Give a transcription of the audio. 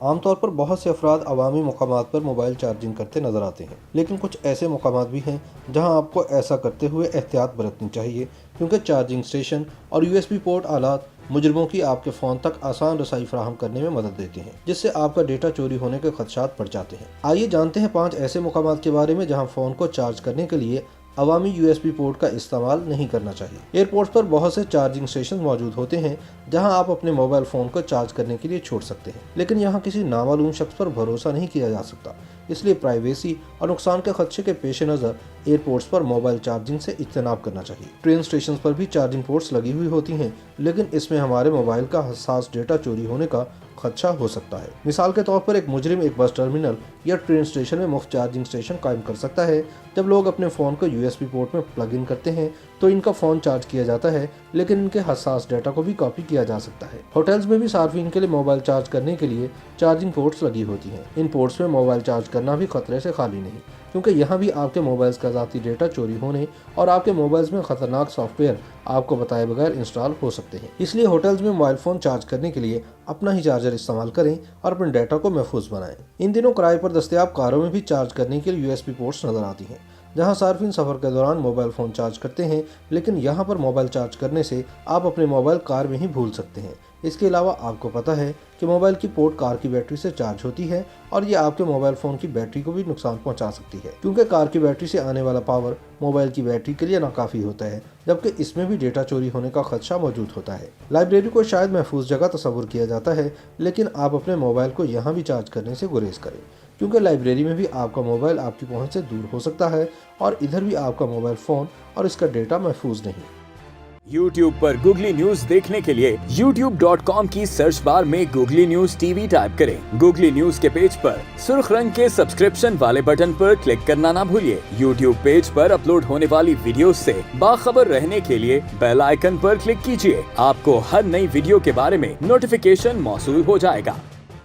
عام طور پر بہت سے افراد عوامی مقامات پر موبائل چارجنگ کرتے نظر آتے ہیں، لیکن کچھ ایسے مقامات بھی ہیں جہاں آپ کو ایسا کرتے ہوئے احتیاط برتنی چاہیے، کیونکہ چارجنگ اسٹیشن اور USB پورٹ آلات مجرموں کی آپ کے فون تک آسان رسائی فراہم کرنے میں مدد دیتے ہیں، جس سے آپ کا ڈیٹا چوری ہونے کے خدشات بڑھ جاتے ہیں۔ آئیے جانتے ہیں 5 ایسے مقامات کے بارے میں جہاں فون کو چارج کرنے کے لیے عوامی USB پورٹ کا استعمال نہیں کرنا چاہیے۔ ایئرپورٹس پر بہت سے چارجنگ اسٹیشن موجود ہوتے ہیں جہاں آپ اپنے موبائل فون کو چارج کرنے کے لیے چھوڑ سکتے ہیں، لیکن یہاں کسی نامعلوم شخص پر بھروسہ نہیں کیا جا سکتا، اس لیے پرائیویسی اور نقصان کے خدشے کے پیش نظر ایئرپورٹس پر موبائل چارجنگ سے اجتناب کرنا چاہیے۔ ٹرین اسٹیشنز پر بھی چارجنگ پورٹس لگی ہوئی ہوتی ہیں، لیکن اس میں ہمارے موبائل کا حساس ڈیٹا چوری ہونے کا خدشہ ہو سکتا ہے۔ مثال کے طور پر ایک مجرم ایک بس ٹرمینل یا ٹرین اسٹیشن میں مفت چارجنگ اسٹیشن قائم کر سکتا ہے۔ جب لوگ اپنے فون کو USB پورٹ میں پلگ ان کرتے ہیں تو ان کا فون چارج کیا جاتا ہے، لیکن ان کے حساس ڈیٹا کو بھی کاپی کیا جا سکتا ہے۔ ہوٹلز میں بھی صارفین کے لیے موبائل چارج کرنے کے لیے چارجنگ پورٹس لگی ہوتی ہیں۔ ان پورٹس میں موبائل چارج کرنا بھی خطرے سے خالی نہیں، کیونکہ یہاں بھی آپ کے موبائل کا ذاتی ڈیٹا چوری ہونے اور آپ کے موبائل میں خطرناک سافٹ ویئر آپ کو بتائے بغیر انسٹال ہو سکتے ہیں۔ اس لیے ہوٹلز میں موبائل فون چارج کرنے کے لیے اپنا ہی چارجر استعمال کریں اور اپنے ڈیٹا کو محفوظ بنائیں۔ ان دنوں کرائے پر دستیاب کاروں میں بھی چارج کرنے کے لیے USB پورٹس نظر آتی ہیں، جہاں صارفین سفر کے دوران موبائل فون چارج کرتے ہیں، لیکن یہاں پر موبائل چارج کرنے سے آپ اپنے موبائل کار میں ہی بھول سکتے ہیں۔ اس کے علاوہ آپ کو پتہ ہے کہ موبائل کی پورٹ کار کی بیٹری سے چارج ہوتی ہے اور یہ آپ کے موبائل فون کی بیٹری کو بھی نقصان پہنچا سکتی ہے، کیونکہ کار کی بیٹری سے آنے والا پاور موبائل کی بیٹری کے لیے ناکافی ہوتا ہے، جبکہ اس میں بھی ڈیٹا چوری ہونے کا خدشہ موجود ہوتا ہے۔ لائبریری کو شاید محفوظ جگہ تصور کیا جاتا ہے، لیکن آپ اپنے موبائل کو یہاں بھی چارج کرنے سے گریز کریں، کیونکہ لائبریری میں بھی آپ کا موبائل آپ کی پہنچ سے دور ہو سکتا ہے اور ادھر بھی آپ کا موبائل فون اور اس کا ڈیٹا محفوظ نہیں۔ YouTube پر گوگلی نیوز دیکھنے کے لیے youtube.com کی سرچ بار میں گوگلی نیوز TV ٹائپ کریں۔ گوگلی نیوز کے پیج پر سرخ رنگ کے سبسکرپشن والے بٹن پر کلک کرنا نہ بھولیے۔ YouTube پیج پر اپلوڈ ہونے والی ویڈیوز سے باخبر رہنے کے لیے بیل آئیکن پر کلک کیجیے۔ آپ کو ہر نئی ویڈیو کے بارے میں نوٹیفیکیشن موصول ہو جائے گا۔